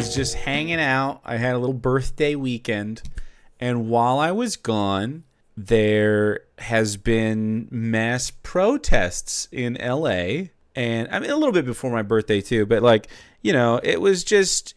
was just hanging out. I had a little birthday weekend. And while I was gone, there has been mass protests in LA. And I mean, a little bit before my birthday, too. But, like, you know, it just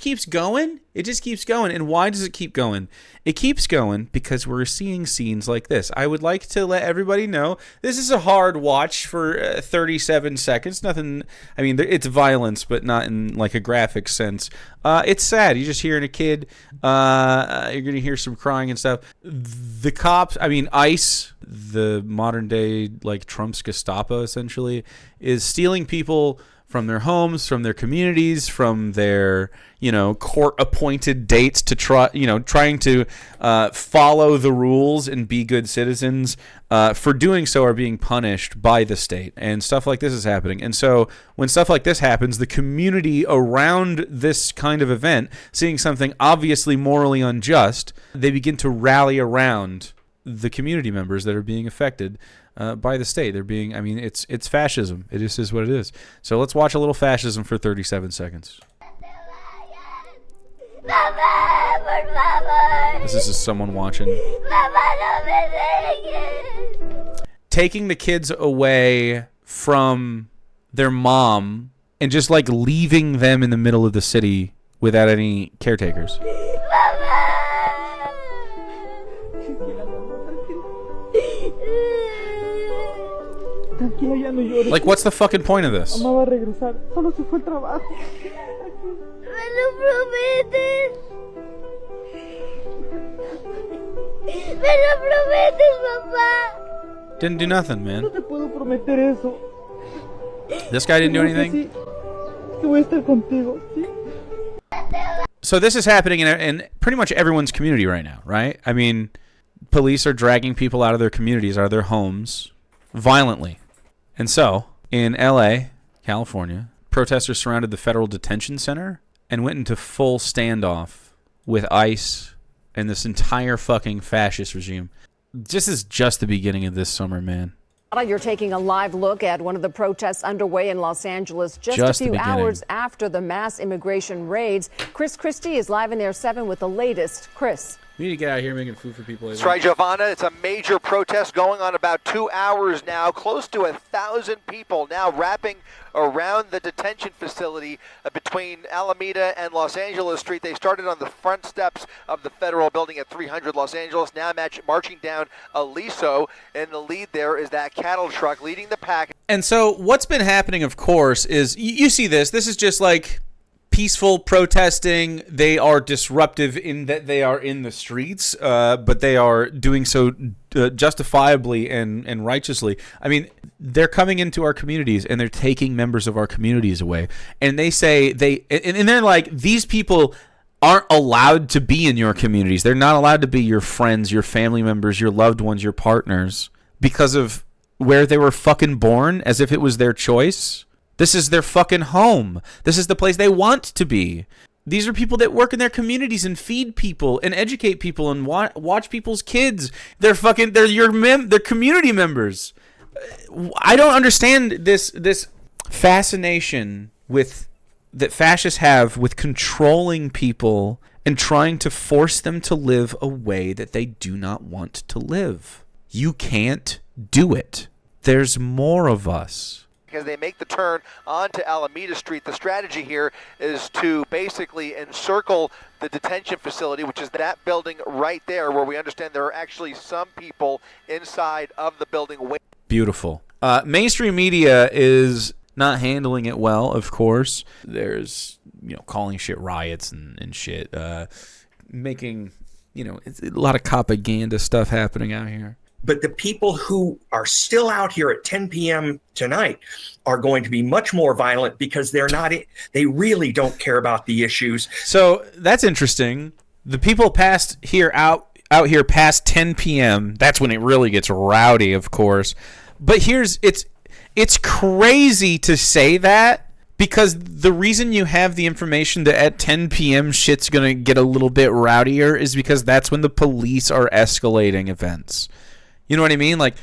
keeps going. It just keeps going. And why does it keep going? It keeps going because we're seeing scenes like this. I would like to let everybody know this is a hard watch for 37 seconds. Nothing. I mean, it's violence, but not in like a graphic sense. It's sad. You're just hearing a kid. You're going to hear some crying and stuff. The cops, I mean, ICE, the modern day like Trump's Gestapo essentially, is stealing people from their homes, from their communities, from their, you know, court-appointed dates to trying to follow the rules and be good citizens. For doing so are being punished by the state, and stuff like this is happening. And so when stuff like this happens, the community around this kind of event, seeing something obviously morally unjust, they begin to rally around the community members that are being affected by the state. They're being, I mean, it's fascism. It just is what it is. So let's watch a little fascism for 37 seconds. This is someone watching. Taking the kids away from their mom and just like leaving them in the middle of the city without any caretakers. Like, what's the fucking point of this? Didn't do nothing, man. This guy didn't do anything. So this is happening in pretty much everyone's community right now, right? I mean, police are dragging people out of their communities, out of their homes, violently. And so, in LA, California, protesters surrounded the federal detention center and went into full standoff with ICE and this entire fucking fascist regime. This is just the beginning of this summer, man. You're taking a live look at one of the protests underway in Los Angeles just a few hours after the mass immigration raids. Chris Christie is live in Air 7 with the latest. Chris. We need to get out here making food for people. That's right, Giovanna. It's a major protest going on about 2 hours now. Close to 1,000 people now wrapping around the detention facility between Alameda and Los Angeles Street. They started on the front steps of the federal building at 300 Los Angeles, now marching down Aliso. In the lead there is that cattle truck leading the pack. And so what's been happening, of course, is you see this. This is just like peaceful protesting. They are disruptive in that they are in the streets, but they are doing so justifiably and righteously. I mean, they're coming into our communities and they're taking members of our communities away. And they say and they're like, these people aren't allowed to be in your communities. They're not allowed to be your friends, your family members, your loved ones, your partners because of where they were fucking born, as if it was their choice. This is their fucking home. This is the place they want to be. These are people that work in their communities and feed people and educate people and watch people's kids. They're community members. I don't understand this fascination that fascists have with controlling people and trying to force them to live a way that they do not want to live. You can't do it. There's more of us. As they make the turn onto Alameda Street, the strategy here is to basically encircle the detention facility, which is that building right there, where we understand there are actually some people inside of the building. Beautiful. Mainstream media is not handling it well, of course. There's, calling shit riots and shit, making, it's a lot of propaganda stuff happening out here. But the people who are still out here at 10 p.m. tonight are going to be much more violent because they really don't care about the issues. So that's interesting. The people out here past 10 p.m., that's when it really gets rowdy, of course. But it's crazy to say that, because the reason you have the information that at 10 p.m. shit's going to get a little bit rowdier is because that's when the police are escalating events. You know what I mean? Like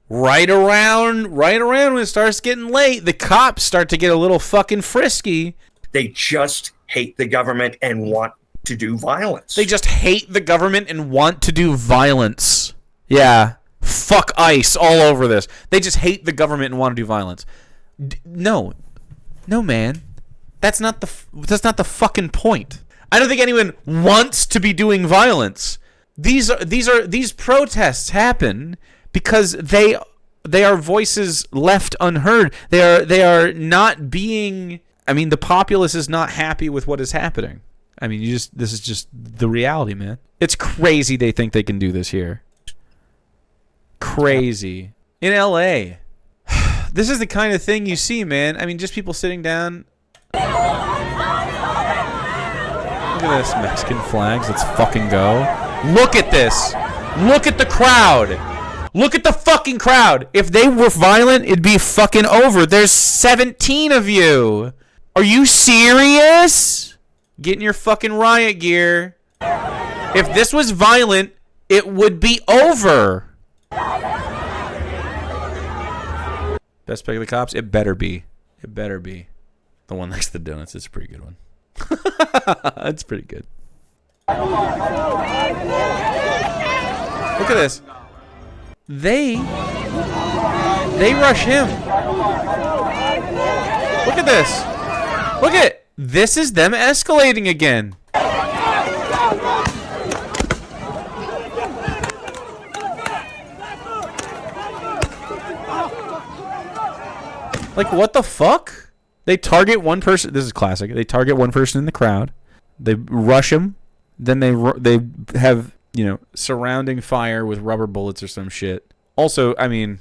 right around when it starts getting late, the cops start to get a little fucking frisky. They just hate the government and want to do violence. They just hate the government and want to do violence. Yeah. Fuck ICE all over this. They just hate the government and want to do violence. No, man. That's not the fucking point. I don't think anyone wants to be doing violence. These protests happen because they are voices left unheard. They are not being. I mean, the populace is not happy with what is happening. I mean, this is just the reality, man. It's crazy they think they can do this here. Crazy. In LA. This is the kind of thing you see, man. I mean, just people sitting down. Look at this. Mexican flags. Let's fucking go. Look at this. Look at the crowd. Look at the fucking crowd. If they were violent, it'd be fucking over. There's 17 of you. Are you serious? Get in your fucking riot gear. If this was violent, it would be over. Best pick of the cops? It better be. It better be. The one next to the donuts is a pretty good one. That's pretty good. Look at this. They rush him. Look at this. Look at it. This is them escalating again. Like, what the fuck? They target one person. This is classic. They target one person in the crowd. They rush him. Then they have, surrounding fire with rubber bullets or some shit. Also, I mean,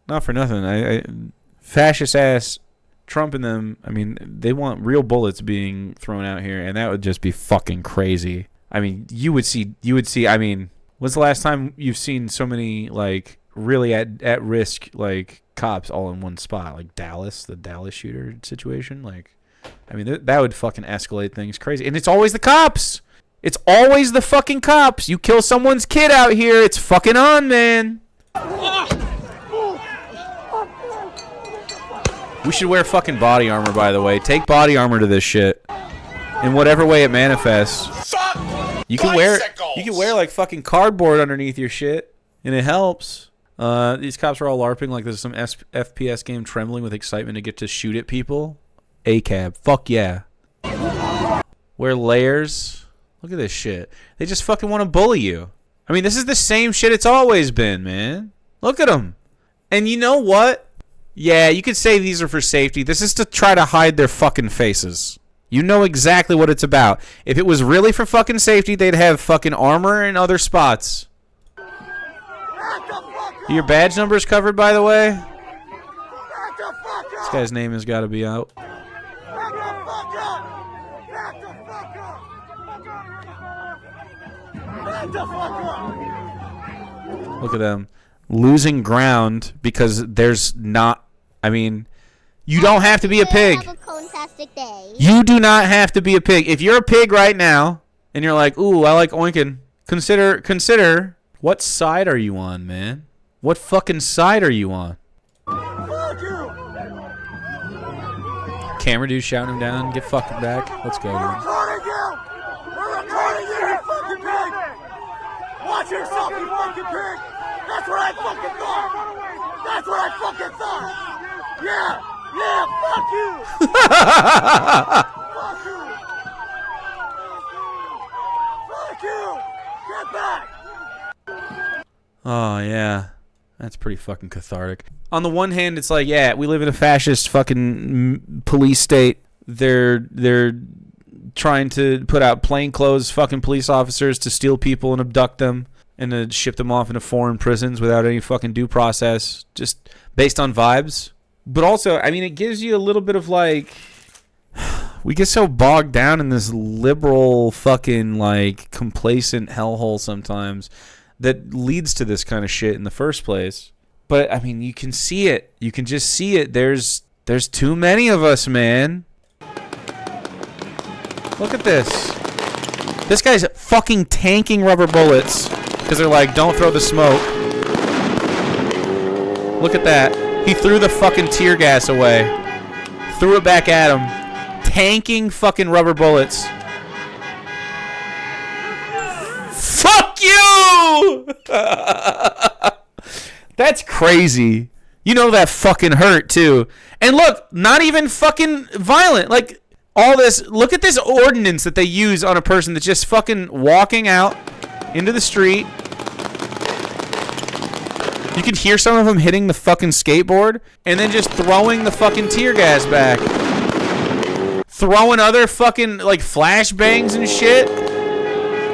not for nothing. Fascist ass Trump and them, I mean, they want real bullets being thrown out here, and that would just be fucking crazy. I mean, you would see, I mean, when's the last time you've seen so many, like, really at risk, like, cops all in one spot? Like Dallas, the Dallas shooter situation? Like, I mean, that would fucking escalate things crazy. And it's always the cops. It's always the fucking cops. You kill someone's kid out here, it's fucking on, man. We should wear fucking body armor, by the way. Take body armor to this shit. In whatever way it manifests. You can wear like fucking cardboard underneath your shit, and it helps. These cops are all LARPing like there's some FPS game, trembling with excitement to get to shoot at people. ACAB. Fuck yeah. Wear layers. Look at this shit. They just fucking want to bully you. I mean, this is the same shit it's always been, man. Look at them. And you know what? Yeah, you could say these are for safety. This is to try to hide their fucking faces. You know exactly what it's about. If it was really for fucking safety, they'd have fucking armor in other spots. Your badge number is covered, by the way? This guy's name has got to be out. Look at them. Losing ground because there's not... I mean, you don't have to be a pig. You do not have to be a pig. If you're a pig right now, and you're like, ooh, I like oinking, consider what side are you on, man? What fucking side are you on? Camera dude shouting him down. Get fucking back. Let's go, dude. We're recording you, you fucking pig! Watch yourself, you fucking pig! That's what I fucking thought! That's what I fucking thought! Yeah! Yeah, fuck you! Fuck you! Fuck you! Get back! Oh, yeah. That's pretty fucking cathartic. On the one hand, it's like, yeah, we live in a fascist fucking police state. They're trying to put out plainclothes fucking police officers to steal people and abduct them and to ship them off into foreign prisons without any fucking due process, just based on vibes. But also, I mean, it gives you a little bit of like, we get so bogged down in this liberal fucking like complacent hellhole sometimes that leads to this kind of shit in the first place. But I mean, you can see it. You can just see it. There's too many of us, man. Look at this. This guy's fucking tanking rubber bullets because they're like, don't throw the smoke. Look at that. He threw the fucking tear gas away. Threw it back at him. tanking fucking rubber bullets. Fuck you! That's crazy. You know that fucking hurt too. And look, not even fucking violent. Like all this, look at this ordinance that they use on a person that's just fucking walking out into the street. You can hear some of them hitting the fucking skateboard and then just throwing the fucking tear gas back. Throwing other fucking like flashbangs and shit.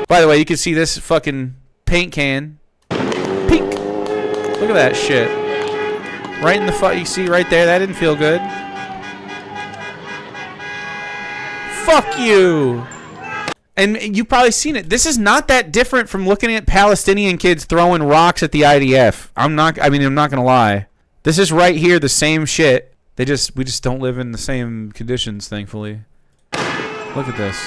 By the way, you can see this fucking paint can. Pink. Look at that shit. Right in the you see right there, that didn't feel good. Fuck you. And you've probably seen it. This is not that different from looking at Palestinian kids throwing rocks at the IDF. I'm not gonna lie. This is right here the same shit. We just don't live in the same conditions, thankfully. Look at this.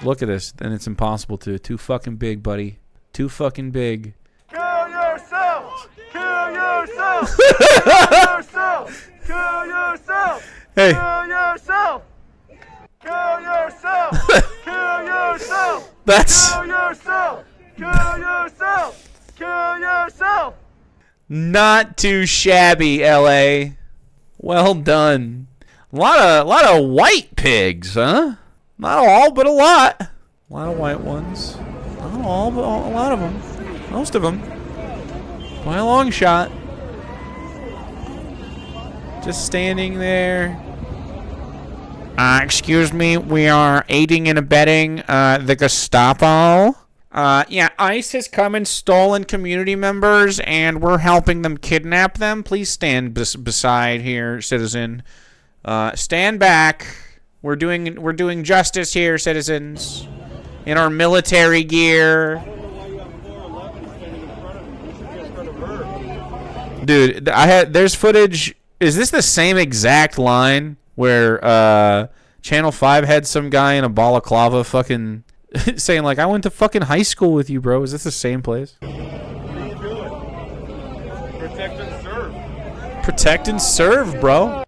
Look at this. And it's impossible to. Too fucking big, buddy. Too fucking big. Kill yourself! Kill yourself! Kill yourself! Kill yourself! Hey. Kill yourself! Kill yourself! Kill yourself! That's Kill yourself! Kill yourself! Kill yourself! not too shabby, LA. Well done. A lot of white pigs, huh? Not all, but a lot. A lot of white ones. Not all, but a lot of them. Most of them. By a long shot. Just standing there. Excuse me, we are aiding and abetting the Gestapo. Yeah, ICE has come and stolen community members, and we're helping them kidnap them. Please stand beside here, citizen. Stand back. We're doing justice here, citizens. In our military gear. Dude, there's footage. Is this the same exact line where Channel 5 had some guy in a balaclava fucking saying like, I went to fucking high school with you, bro? Is this the same place? What are you doing? Protect and serve. Protect and serve, bro.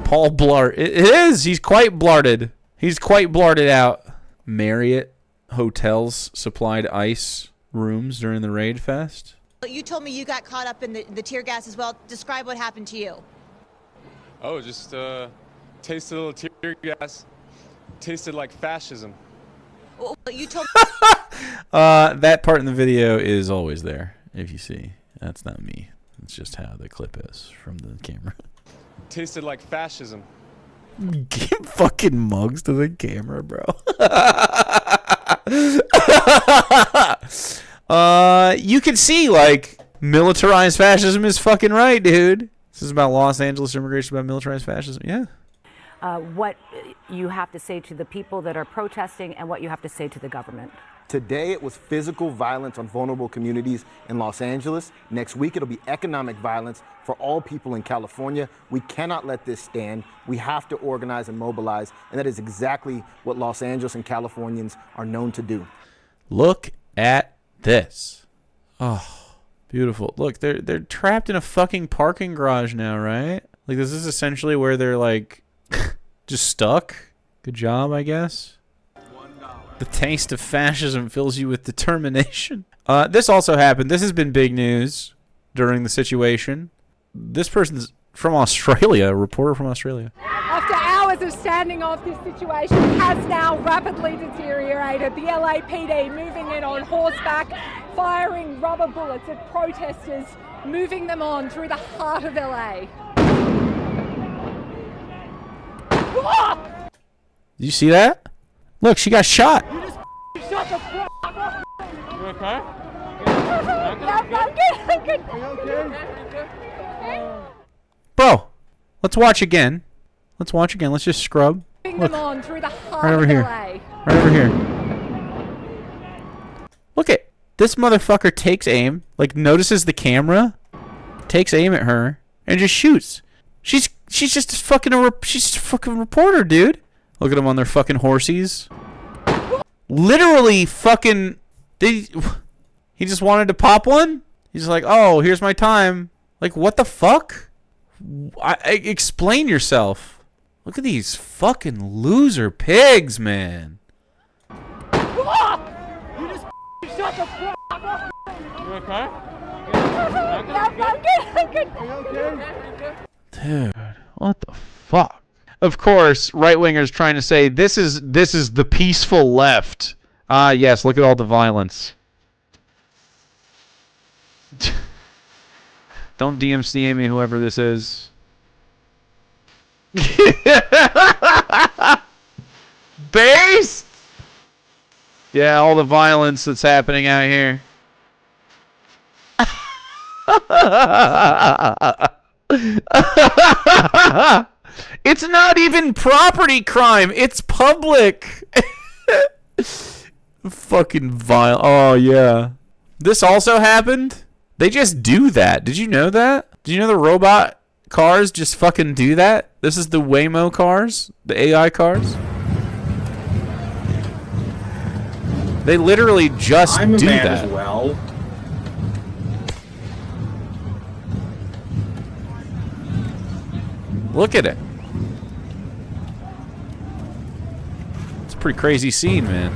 Paul Blart. It is. He's quite blarted. He's quite blarted out. Marriott hotels supplied ICE rooms during the raid fest. You told me you got caught up in the tear gas as well. Describe what happened to you. Oh, just tasted a little tear gas. Tasted like fascism. Well, you told That part in the video is always there, if you see. That's not me. It's just how the clip is from the camera. Tasted like fascism. Give fucking mugs to the camera, bro. You can see, like, militarized fascism is fucking right, dude. This is about Los Angeles immigration, about militarized fascism. Yeah. What you have to say to the people that are protesting and what you have to say to the government. Today it was physical violence on vulnerable communities in Los Angeles. Next week it'll be economic violence for all people in California. We cannot let this stand. We have to organize and mobilize, and that is exactly what Los Angeles and Californians are known to do. Look at this. Oh, beautiful. Look, they're trapped in a fucking parking garage now, right? Like, this is essentially where they're like just stuck. Good job, I guess. The taste of fascism fills you with determination. This also happened. This has been big news during the situation. This person's from Australia, a reporter from Australia. After hours of standing off, this situation has now rapidly deteriorated. The LAPD moving in on horseback, firing rubber bullets at protesters, moving them on through the heart of LA. Did you see that? Look, she got shot. You just shut the fuck up. You okay? I'm good. Okay? Bro, let's watch again. Let's watch again. Let's just scrub. Moving Look, them on through the heart right over of here. LA. Right over here. Look at this motherfucker takes aim, like notices the camera, takes aim at her, and just shoots. She's just she's a fucking reporter, dude. Look at them on their fucking horsies. Literally fucking he just wanted to pop one. He's like, "Oh, here's my time." Like, what the fuck? Explain yourself. Look at these fucking loser pigs, man. You just shut the fuck up. You okay? I'm good. Dude, what the fuck? Of course, right-wingers trying to say this is the peaceful left. Ah, yes, look at all the violence. Don't DMCA me, whoever this is. Based? Yeah, all the violence that's happening out here. It's not even property crime. It's public. Fucking vile. Oh, yeah. This also happened? They just do that. Did you know that? Did you know the robot cars just fucking do that? This is the Waymo cars, the AI cars. They literally just I'm a do man that. as well. Look at it. It's a pretty crazy scene, man.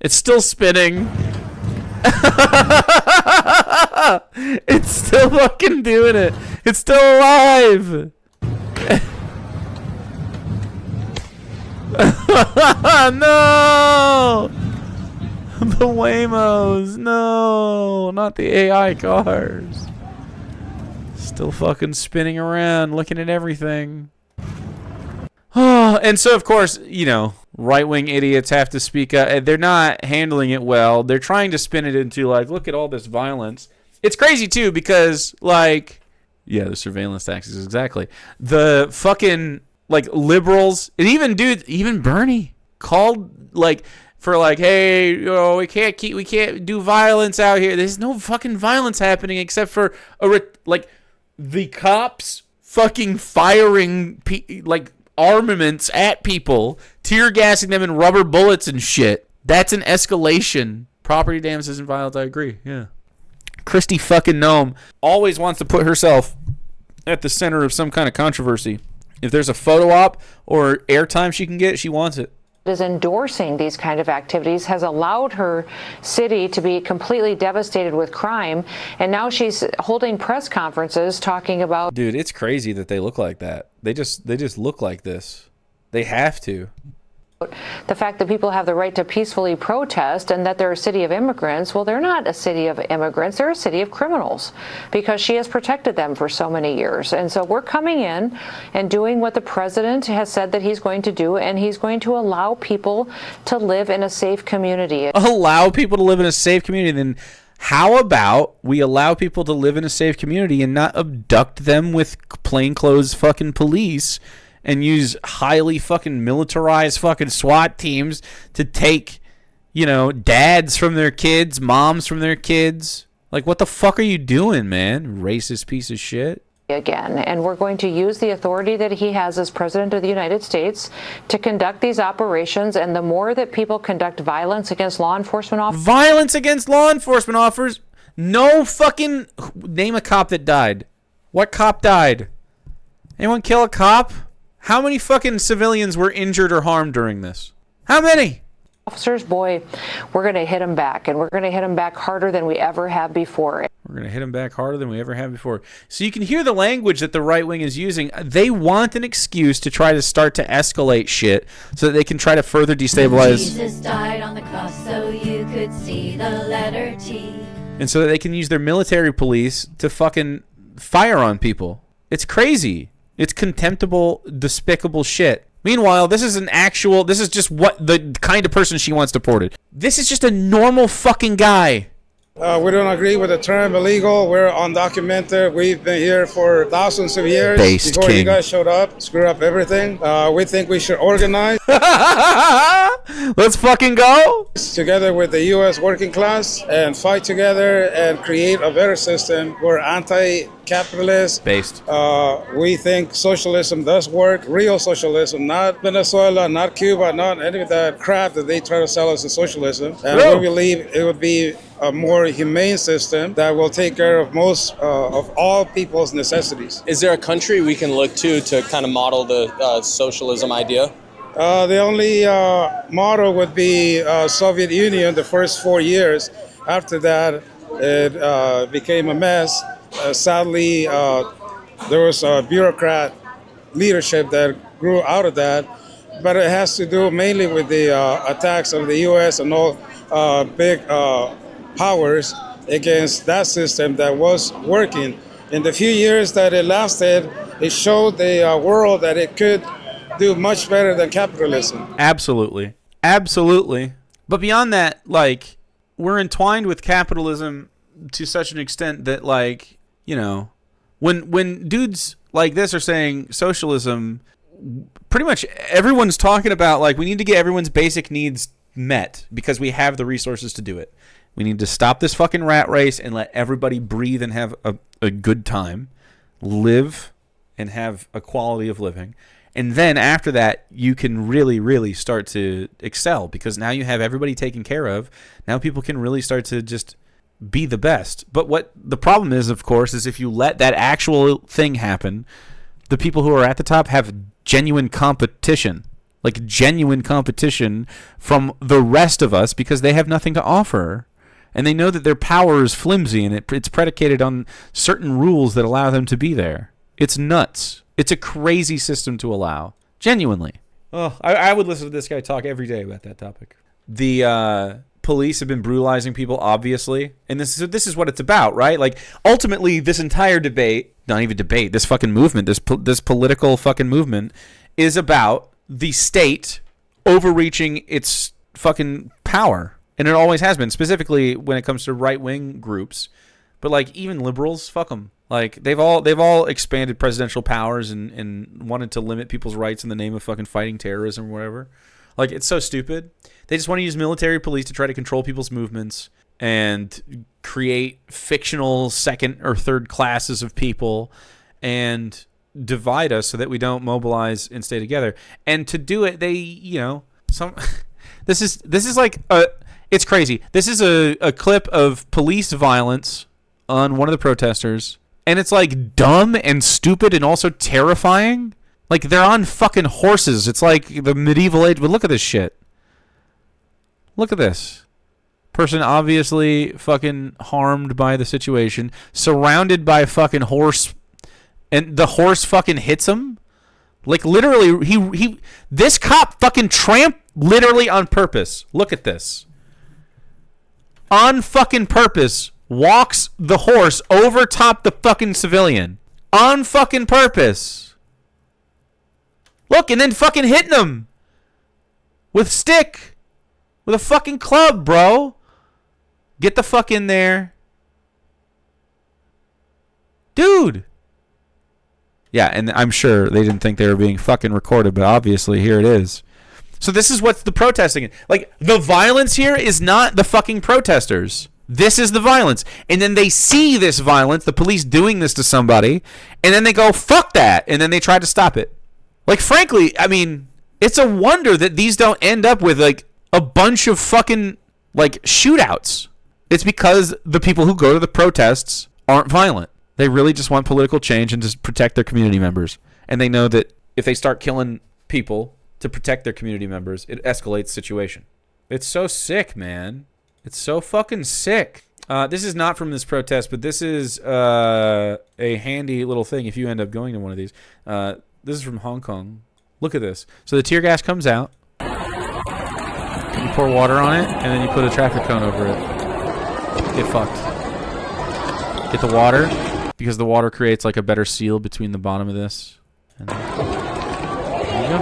It's still spinning. It's still fucking doing it. It's still alive. No! The Waymos. No, not the AI cars. Still fucking spinning around, looking at everything. And so, of course, you know, right-wing idiots have to speak up. They're not handling it well. They're trying to spin it into, like, look at all this violence. It's crazy, too, because, like, yeah, the surveillance taxes, exactly. The fucking, like, liberals, and even Bernie called, like, for, like, hey, you know, we can't do violence out here. There's no fucking violence happening except for, like, the cops fucking firing, like, armaments at people, tear gassing them in rubber bullets and shit. That's an escalation. Property damage isn't violence. I agree. Yeah. Christy fucking Nome always wants to put herself at the center of some kind of controversy. If there's a photo op or airtime she can get, she wants it. Is endorsing these kind of activities has allowed her city to be completely devastated with crime, and now she's holding press conferences talking about. Dude, it's crazy that they look like that. They just look like this. They have to. The fact that people have the right to peacefully protest and that they're a city of immigrants. Well, they're not a city of immigrants. They're a city of criminals because she has protected them for so many years. And so we're coming in and doing what the president has said that he's going to do, and he's going to allow people to live in a safe community. Allow people to live in a safe community? Then how about we allow people to live in a safe community and not abduct them with plainclothes fucking police and use highly fucking militarized fucking SWAT teams to take, you know, dads from their kids, moms from their kids? Like, what the fuck are you doing, man? Racist piece of shit. Again, and we're going to use the authority that he has as president of the United States to conduct these operations. And the more that people conduct violence against law enforcement officers. Violence against law enforcement officers? No fucking... Name a cop that died. What cop died? Anyone kill a cop? How many fucking civilians were injured or harmed during this? How many? Officers, boy, we're going to hit them back, and we're going to hit them back harder than we ever have before. We're going to hit them back harder than we ever have before. So you can hear the language that the right wing is using. They want an excuse to try to start to escalate shit so that they can try to further destabilize. Jesus died on the cross so you could see the letter T. And so that they can use their military police to fucking fire on people. It's crazy. It's contemptible, despicable shit. Meanwhile, this is just what the kind of person she wants deported. This is just a normal fucking guy. We don't agree with the term illegal. We're undocumented. We've been here for thousands of years. Based before king. You guys showed up, screw up everything. We think we should organize. Let's fucking go. Together with the U.S. working class and fight together and create a better system where capitalist. Based. We think socialism does work, real socialism, not Venezuela, not Cuba, not any of that crap that they try to sell us as socialism. And we believe it would be a more humane system that will take care of most of all people's necessities. Is there a country we can look to kind of model the socialism idea? The only model would be Soviet Union the first 4 years. After that, it became a mess. Sadly, there was a bureaucrat leadership that grew out of that, but it has to do mainly with the attacks of the U.S. and all big powers against that system that was working. In the few years that it lasted, it showed the world that it could do much better than capitalism. Absolutely. Absolutely. But beyond that, like, we're entwined with capitalism to such an extent that, like, you know, when dudes like this are saying socialism, pretty much everyone's talking about, like, we need to get everyone's basic needs met because we have the resources to do it. We need to stop this fucking rat race and let everybody breathe and have a good time, live and have a quality of living. And then after that, you can really, really start to excel because now you have everybody taken care of. Now people can really start to just be the best. But what the problem is, of course, is if you let that actual thing happen, the people who are at the top have genuine competition, like genuine competition from the rest of us because they have nothing to offer. And they know that their power is flimsy and it's predicated on certain rules that allow them to be there. It's nuts. It's a crazy system to allow. Genuinely. Oh, I would listen to this guy talk every day about that topic. The police have been brutalizing people, obviously. And this is what it's about, right? Like, ultimately, this entire debate, not even debate, this fucking movement, this political fucking movement is about the state overreaching its fucking power. And it always has been, specifically when it comes to right-wing groups. But, like, even liberals, fuck them. Like, they've all expanded presidential powers and wanted to limit people's rights in the name of fucking fighting terrorism or whatever. Like, it's so stupid. They just want to use military police to try to control people's movements and create fictional second or third classes of people and divide us so that we don't mobilize and stay together. And to do it, they, you know, this is like it's crazy. This is a clip of police violence on one of the protesters. And it's like dumb and stupid and also terrifying. Like they're on fucking horses. It's like the medieval age. But look at this shit. Look at this. Person obviously fucking harmed by the situation. Surrounded by fucking horse. And the horse fucking hits him. Like literally, this cop fucking tramped literally on purpose. Look at this. On fucking purpose. Walks the horse over top the fucking civilian. On fucking purpose. Look, and then fucking hitting him. With stick. With a fucking club, bro. Get the fuck in there. Dude. Yeah, and I'm sure they didn't think they were being fucking recorded, but obviously here it is. So this is what's the protesting. Like, the violence here is not the fucking protesters. This is the violence. And then they see this violence, the police doing this to somebody, and then they go, fuck that, and then they try to stop it. Like, frankly, I mean, it's a wonder that these don't end up with, like, a bunch of fucking, like, shootouts. It's because the people who go to the protests aren't violent. They really just want political change and to protect their community members. And they know that if they start killing people to protect their community members, it escalates the situation. It's so sick, man. It's so fucking sick. This is not from this protest, but this is a handy little thing if you end up going to one of these. This is from Hong Kong. Look at this. So the tear gas comes out. You pour water on it, and then you put a traffic cone over it. Get fucked. Get the water, because the water creates like a better seal between the bottom of this. And there you go.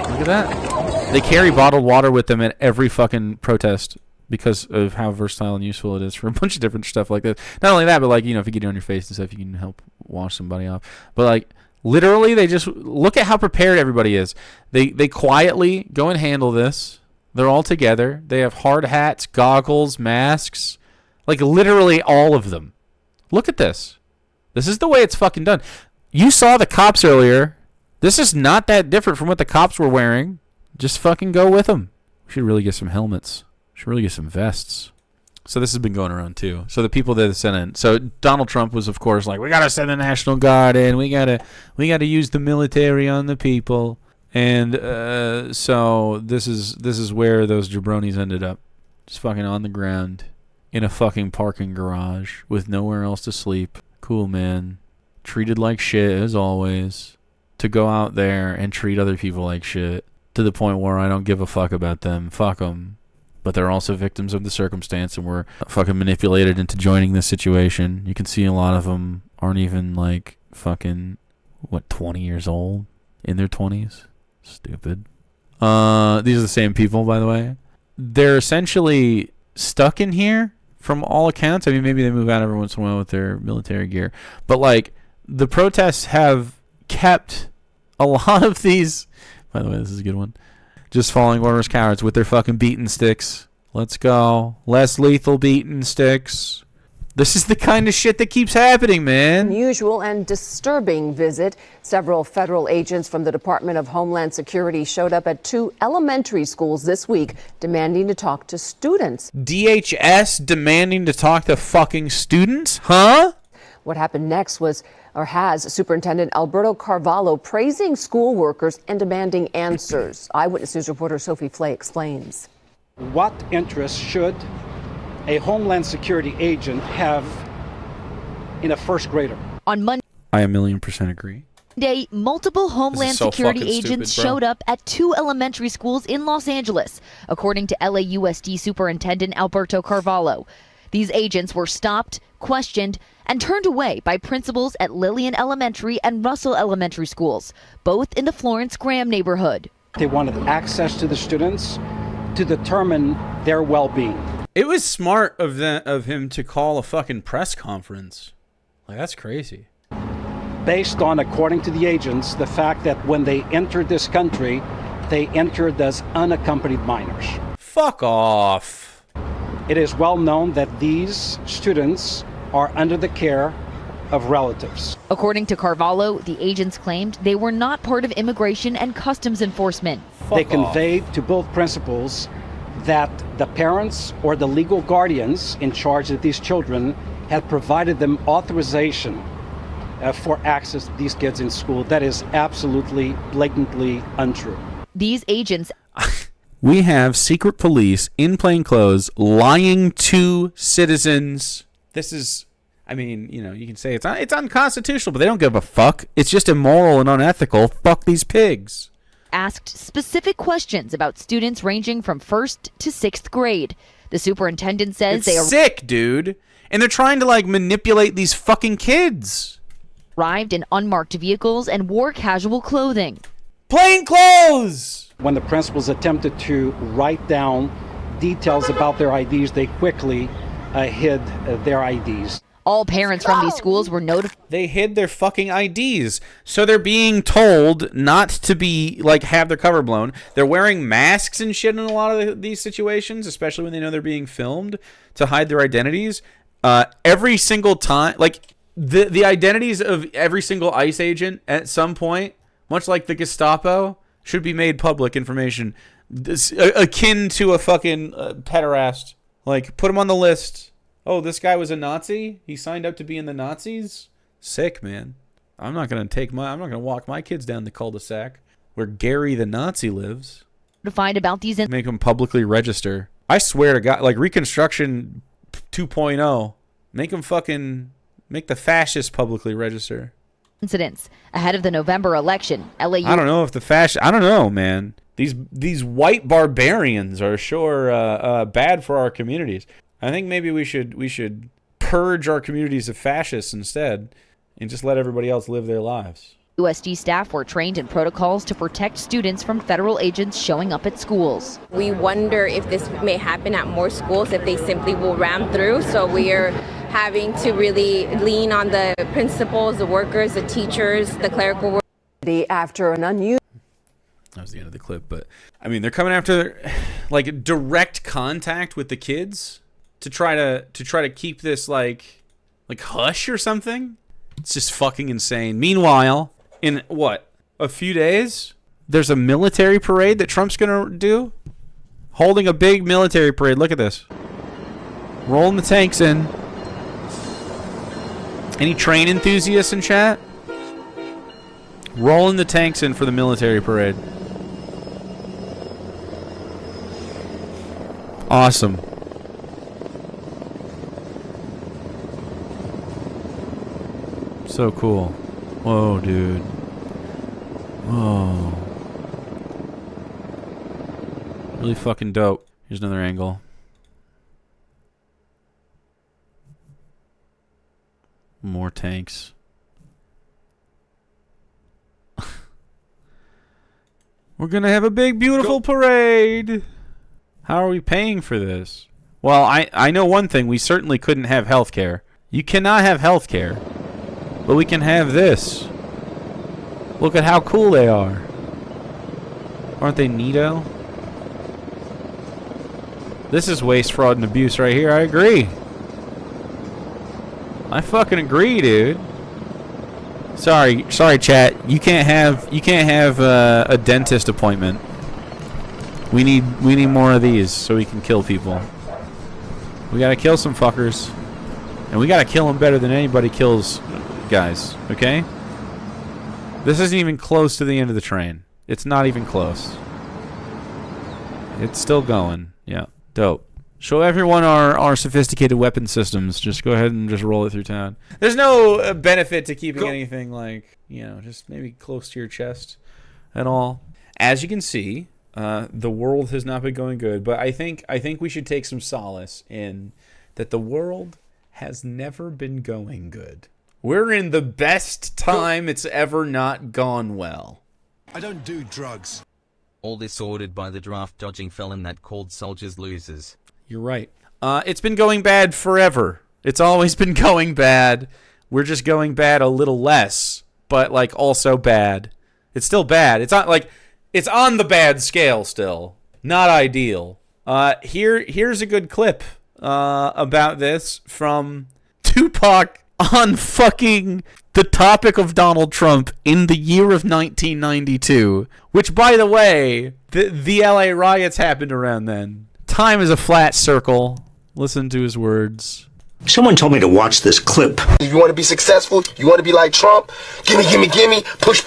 Look at that. They carry bottled water with them at every fucking protest because of how versatile and useful it is for a bunch of different stuff like this. Not only that, but like, you know, if you get it on your face and stuff, you can help wash somebody off. But like, literally, they just look at how prepared everybody is. They quietly go and handle this. They're all together. They have hard hats, goggles, masks. Like literally all of them. Look at this. This is the way it's fucking done. You saw the cops earlier. This is not that different from what the cops were wearing. Just fucking go with them. We should really get some helmets. We should really get some vests. So this has been going around too. So the people that sent in. So Donald Trump was, of course, like, we gotta send the National Guard in. We gotta use the military on the people. And so this is where those jabronis ended up, just fucking on the ground in a fucking parking garage with nowhere else to sleep. Cool, man. Treated like shit as always. To go out there and treat other people like shit to the point where I don't give a fuck about them. Fuck them. But they're also victims of the circumstance and were fucking manipulated into joining this situation. You can see a lot of them aren't even like fucking, 20 years old? In their 20s? Stupid. These are the same people, by the way. They're essentially stuck in here from all accounts. I mean, maybe they move out every once in a while with their military gear. But, like, the protests have kept a lot of these... By the way, this is a good one. Just following orders cowards with their fucking beaten sticks. Let's go. Less lethal beaten sticks. This is the kind of shit that keeps happening, man. Unusual and disturbing visit. Several federal agents from the Department of Homeland Security showed up at 2 elementary schools this week demanding to talk to students. DHS demanding to talk to fucking students? Huh? What happened next has Superintendent Alberto Carvalho praising school workers and demanding answers. Eyewitness News reporter Sophie Flay explains. What interest should a Homeland Security agent have in a first grader? On Monday, I 1,000,000% agree. Multiple Homeland Security agents showed up at 2 elementary schools in Los Angeles, according to LAUSD Superintendent Alberto Carvalho. These agents were stopped, questioned, and turned away by principals at Lillian Elementary and Russell Elementary Schools, both in the Florence Graham neighborhood. They wanted access to the students to determine their well-being. It was smart of him to call a fucking press conference. Like, that's crazy. Based on, according to the agents, the fact that when they entered this country, they entered as unaccompanied minors. Fuck off. It is well known that these students are under the care of relatives. According to Carvalho, the agents claimed they were not part of immigration and customs enforcement. They conveyed to both principals that the parents or the legal guardians in charge of these children had provided them authorization for access to these kids in school. That is absolutely, blatantly untrue. These agents... We have secret police in plain clothes lying to citizens. This is, I mean, you know, you can say it's unconstitutional, but they don't give a fuck. It's just immoral and unethical. Fuck these pigs. Asked specific questions about students ranging from 1st to 6th grade. The superintendent says they are sick, dude. And they're trying to, like, manipulate these fucking kids. Arrived in unmarked vehicles and wore casual clothing. Plain clothes! When the principals attempted to write down details about their IDs, they quickly hid their IDs. All parents from these schools were notified. They hid their fucking IDs. So they're being told not to be, like, have their cover blown. They're wearing masks and shit in a lot of these situations, especially when they know they're being filmed, to hide their identities. Every single time, like, the identities of every single ICE agent at some point, much like the Gestapo, should be made public information, akin to a fucking pederast. Like, put him on the list. Oh, this guy was a Nazi? He signed up to be in the Nazis? Sick, man. I'm not gonna walk my kids down the cul-de-sac where Gary the Nazi lives. To find about these Make them publicly register. I swear to God, like Reconstruction 2.0, make the fascists publicly register. Incidents ahead of the November election. I don't know if I don't know, man. These white barbarians are sure bad for our communities. I think maybe we should purge our communities of fascists instead and just let everybody else live their lives. USD staff were trained in protocols to protect students from federal agents showing up at schools. We wonder if this may happen at more schools, if they simply will ram through. So we are having to really lean on the principals, the workers, the teachers, the clerical workers. After an unusual... That was the end of the clip, but I mean, they're coming after like direct contact with the kids to try to keep this like hush or something. It's just fucking insane. Meanwhile, in what, a few days, there's a military parade that Trump's gonna do? Holding a big military parade. Look at this. Rolling the tanks in. Any train enthusiasts in chat? Rolling the tanks in for the military parade. Awesome. So cool. Whoa, dude. Whoa. Really fucking dope. Here's another angle. More tanks. We're gonna have a big, beautiful parade. How are we paying for this? Well, I know one thing. We certainly couldn't have health care. You cannot have health care. But we can have this. Look at how cool they are. Aren't they neato? This is waste, fraud, and abuse right here. I agree. I fucking agree, dude. Sorry, chat. You can't have a dentist appointment. We need more of these so we can kill people. We gotta kill some fuckers, and we gotta kill them better than anybody kills guys. Okay? This isn't even close to the end of the train. It's not even close. It's still going. Yeah, dope. Show everyone our sophisticated weapon systems. Just go ahead and just roll it through town. There's no benefit to keeping anything like, just maybe close to your chest at all. As you can see, the world has not been going good, but I think we should take some solace in that the world has never been going good. We're in the best time it's ever not gone well. I don't do drugs. All this ordered by the draft-dodging felon that called soldiers losers. You're right. It's been going bad forever. It's always been going bad. We're just going bad a little less, but also bad. It's still bad. It's not it's on the bad scale still. Not ideal. Here's a good clip about this from Tupac on fucking the topic of Donald Trump in the year of 1992, which, by the way, the LA riots happened around then. Time is a flat circle. Listen to his words. Someone told me to watch this clip. If you want to be successful, you want to be like Trump, gimme, push,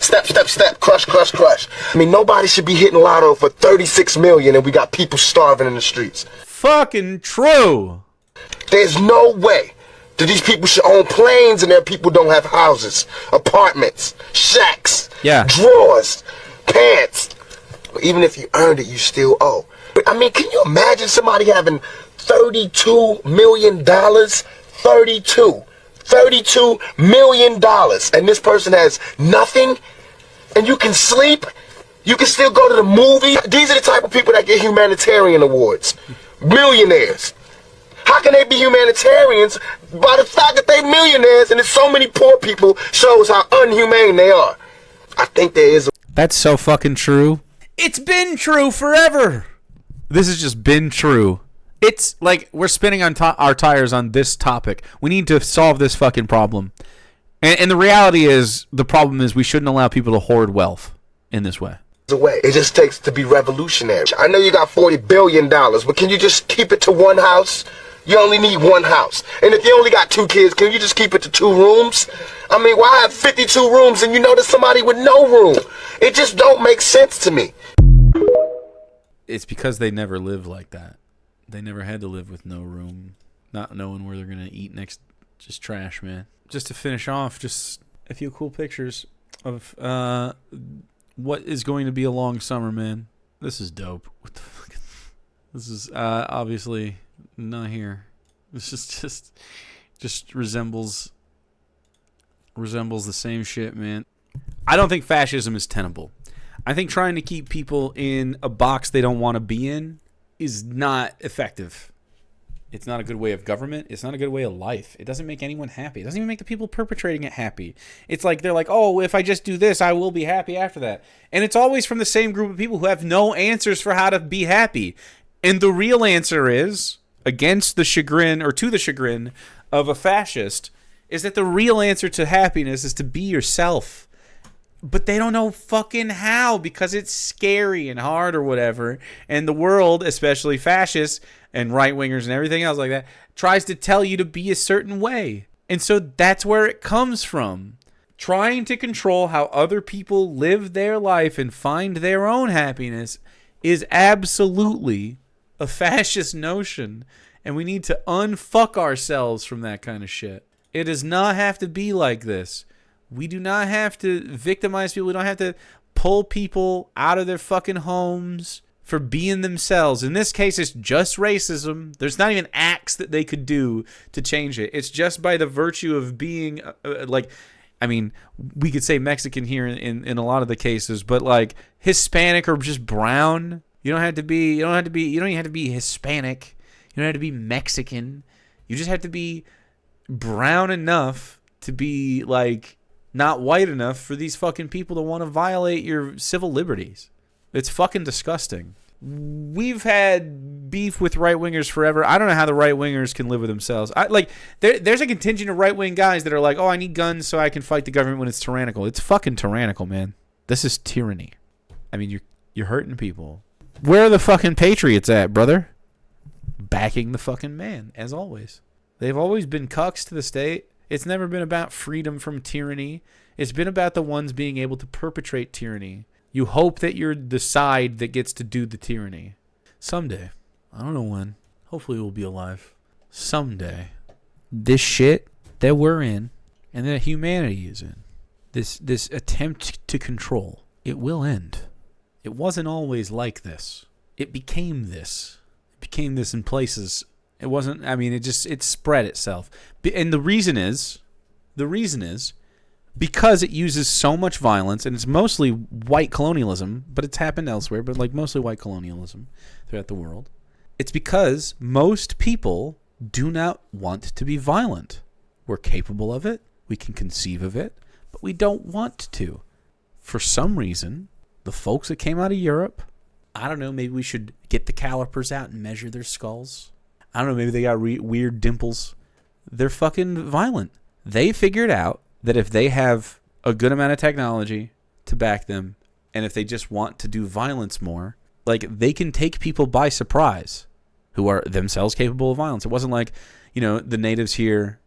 step, crush. I mean, nobody should be hitting lotto for 36 million and we got people starving in the streets. Fucking true. There's no way that these people should own planes and their people don't have houses, apartments, shacks, drawers, pants. Even if you earned it, you still owe. But I mean, can you imagine somebody having $32 million? $32 million. And this person has nothing? And you can sleep? You can still go to the movie? These are the type of people that get humanitarian awards. Millionaires. How can they be humanitarians by the fact that they're millionaires and there's so many poor people shows how unhumane they are? I think there is. That's so fucking true. It's been true forever. This has just been true. It's like we're spinning on our tires on this topic. We need to solve this fucking problem. And the reality is, the problem is we shouldn't allow people to hoard wealth in this way. Away. It just takes to be revolutionary. I know you got $40 billion, but can you just keep it to one house? You only need one house. And if you only got 2 kids, can you just keep it to 2 rooms? I mean, why have 52 rooms and you know there's somebody with no room? It just don't make sense to me. It's because they never lived like that. They never had to live with no room, not knowing where they're going to eat next. Just trash, man. Just to finish off, just a few cool pictures of what is going to be a long summer, man. This is dope. What the fuck? This is obviously not here. This is just resembles the same shit, man. I don't think fascism is tenable. I think trying to keep people in a box they don't want to be in is not effective. It's not a good way of government. It's not a good way of life. It doesn't make anyone happy. It doesn't even make the people perpetrating it happy. It's like they're like, oh, if I just do this, I will be happy after that. And it's always from the same group of people who have no answers for how to be happy. And the real answer is, against the chagrin or to the chagrin of a fascist, is that the real answer to happiness is to be yourself. But they don't know fucking how, because it's scary and hard or whatever. And the world, especially fascists and right-wingers and everything else like that, tries to tell you to be a certain way. And so that's where it comes from. Trying to control how other people live their life and find their own happiness is absolutely a fascist notion. And we need to unfuck ourselves from that kind of shit. It does not have to be like this. We do not have to victimize people. We don't have to pull people out of their fucking homes for being themselves. In this case, it's just racism. There's not even acts that they could do to change it. It's just by the virtue of being I mean, we could say Mexican here in a lot of the cases, but like Hispanic or just brown. You don't even have to be Hispanic. You don't have to be Mexican. You just have to be brown enough to be like not white enough for these fucking people to want to violate your civil liberties. It's fucking disgusting. We've had beef with right-wingers forever. I don't know how the right-wingers can live with themselves. There's a contingent of right-wing guys that are like, oh, I need guns so I can fight the government when it's tyrannical. It's fucking tyrannical, man. This is tyranny. I mean, you're hurting people. Where are the fucking patriots at, brother? Backing the fucking man, as always. They've always been cucks to the state. It's never been about freedom from tyranny. It's been about the ones being able to perpetrate tyranny. You hope that you're the side that gets to do the tyranny. Someday. I don't know when. Hopefully we'll be alive. Someday. This shit that we're in and that humanity is in, this attempt to control, it will end. It wasn't always like this. It became this. It became this in places. It wasn't, I mean, it spread itself. And the reason is because it uses so much violence, and it's mostly white colonialism, but it's happened elsewhere, but like mostly white colonialism throughout the world. It's because most people do not want to be violent. We're capable of it. We can conceive of it, but we don't want to. For some reason, the folks that came out of Europe, I don't know, maybe we should get the calipers out and measure their skulls. I don't know, maybe they got weird dimples. They're fucking violent. They figured out that if they have a good amount of technology to back them, and if they just want to do violence more, like they can take people by surprise who are themselves capable of violence. It wasn't like, the natives here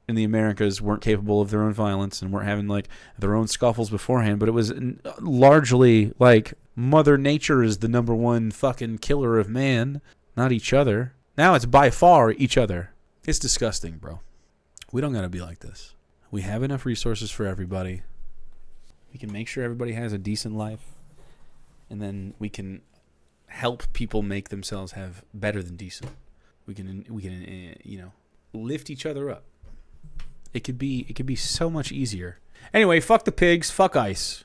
in the Americas weren't capable of their own violence and weren't having like their own scuffles beforehand, but it was largely like Mother Nature is the number one fucking killer of man, not each other. Now it's by far each other. It's disgusting, bro. We don't gotta be like this. We have enough resources for everybody. We can make sure everybody has a decent life. And then we can help people make themselves have better than decent. We can lift each other up. It could be so much easier. Anyway, fuck the pigs, fuck ICE.